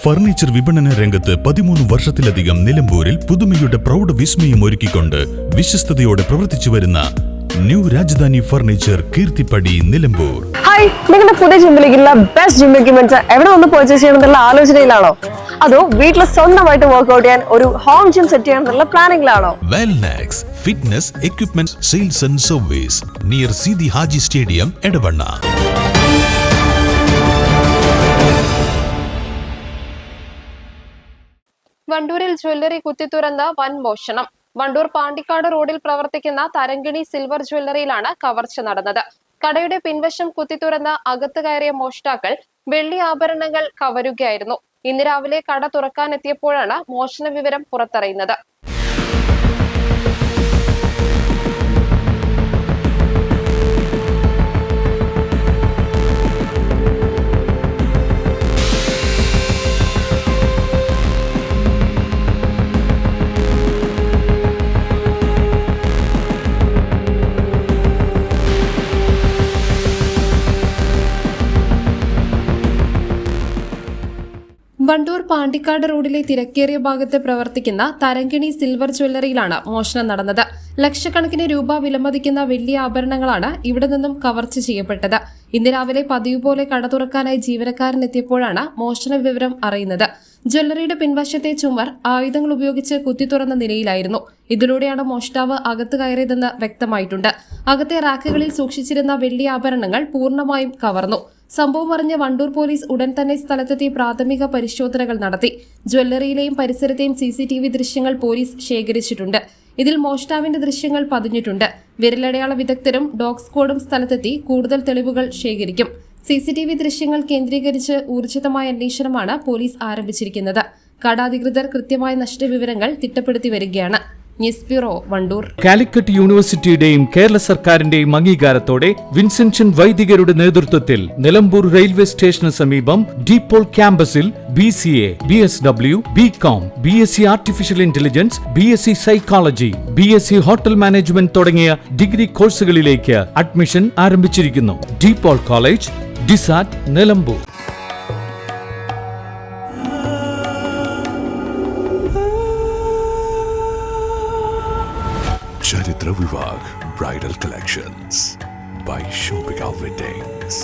Furniture വിപണന രംഗത്ത് 13 വർഷത്തിലധികം നിലമ്പൂരിൽ പുതുമയുടെ പ്രൗഢ വിസ്മയം ഒരുക്കിക്കൊണ്ട് വിശ്വസ്തയോടെ പ്രവർത്തിച്ചു വരുന്ന new Rajdhani furniture Keerthippadi Nilambur. Hi, നിങ്ങളുടെ പുതിയ ജിമ്മിലേക്കുള്ള ബെസ്റ്റ് ജിം എക്യുപ്മെന്റ്സ് എവിടെ വന്ന് പർച്ചേസ് ചെയ്യണമെന്നുള്ള ആലോചനയിലാണോ? അതോ വീട്ടിൽ സ്വന്തമായിട്ട് വർക്ക്ഔട്ട് ചെയ്യാൻ ഒരു ഹോം ജിം സെറ്റ് ചെയ്യാനുള്ള പ്ലാനിംഗിലാണോ? Wellnex fitness equipment sales and service near Sidi Haji stadium Edavanna. വണ്ടൂരിൽ ജ്വല്ലറി കുത്തിത്തുറന്ന് വൻ മോഷണം. വണ്ടൂർ പാണ്ടിക്കാട് റോഡിൽ പ്രവർത്തിക്കുന്ന തരങ്കിണി സിൽവർ ജ്വല്ലറിയിലാണ് കവർച്ച നടന്നത്. കടയുടെ പിൻവശം കുത്തിത്തുറന്ന് അകത്ത് കയറിയ മോഷ്ടാക്കൾ വെള്ളി ആഭരണങ്ങൾ കവരുകയായിരുന്നു. ഇന്ന് രാവിലെ കട തുറക്കാനെത്തിയപ്പോഴാണ് മോഷണ വിവരം പുറത്തറിയുന്നത്. വണ്ടൂർ പാണ്ടിക്കാട് റോഡിലെ തിരക്കേറിയ ഭാഗത്ത് പ്രവർത്തിക്കുന്ന തരങ്കിണി സിൽവർ ജ്വല്ലറിയിലാണ് മോഷണം നടന്നത്. ലക്ഷക്കണക്കിന് രൂപ വിലമതിക്കുന്ന വെള്ളി ആഭരണങ്ങളാണ് ഇവിടെ നിന്നും കവർച്ച ചെയ്യപ്പെട്ടത്. ഇന്ന് രാവിലെ പതിവ് പോലെ കട തുറക്കാനായി ജീവനക്കാരൻ എത്തിയപ്പോഴാണ് മോഷണ വിവരം അറിയുന്നത്. ജ്വല്ലറിയുടെ പിൻവശത്തെ ചുമർ ആയുധങ്ങൾ ഉപയോഗിച്ച് കുത്തിത്തുറന്ന നിലയിലായിരുന്നു. ഇതിലൂടെയാണ് മോഷ്ടാവ് അകത്ത് കയറിയതെന്ന് വ്യക്തമായിട്ടുണ്ട്. അകത്തെ റാക്കുകളിൽ സൂക്ഷിച്ചിരുന്ന വെള്ളി ആഭരണങ്ങൾ പൂർണ്ണമായും കവർന്നു. സംഭവം അറിഞ്ഞ വണ്ടൂർ പോലീസ് ഉടൻ തന്നെ സ്ഥലത്തെത്തി പ്രാഥമിക പരിശോധനകൾ നടത്തി. ജ്വല്ലറിയിലെയും പരിസരത്തെയും CCTV ദൃശ്യങ്ങൾ പോലീസ് ശേഖരിച്ചിട്ടുണ്ട്. ഇതിൽ മോഷ്ടാവിന്റെ ദൃശ്യങ്ങൾ പതിഞ്ഞിട്ടുണ്ട്. വിരലടയാള വിദഗ്ധരും ഡോഗ് സ്ക്വാഡും സ്ഥലത്തെത്തി കൂടുതൽ തെളിവുകൾ ശേഖരിക്കും. CCTV ദൃശ്യങ്ങൾ കേന്ദ്രീകരിച്ച് ഊർജിതമായ അന്വേഷണമാണ് പോലീസ് ആരംഭിച്ചിരിക്കുന്നത്. കടാധികൃതർ കൃത്യമായ നഷ്ടവിവരങ്ങൾ തിട്ടപ്പെടുത്തി വരികയാണ്. News bureau, Wandoor. കാലിക്കറ്റ് യൂണിവേഴ്സിറ്റിയുടെയും കേരള സർക്കാരിന്റെയും അംഗീകാരത്തോടെ വിൻസെന്റ് വൈദികരുടെ നേതൃത്വത്തിൽ നിലമ്പൂർ റെയിൽവേ സ്റ്റേഷന് സമീപം ഡീപോൾ ക്യാമ്പസിൽ BCA, BSW, BCom, BSc artificial intelligence, BSc psychology, BSc hotel management തുടങ്ങിയ ഡിഗ്രി കോഴ്സുകളിലേക്ക് അഡ്മിഷൻ ആരംഭിച്ചിരിക്കുന്നു. DePaul college, DiSAT, Nilambur. Charitra Vivag Bridal Collections by Shobhika Weddings.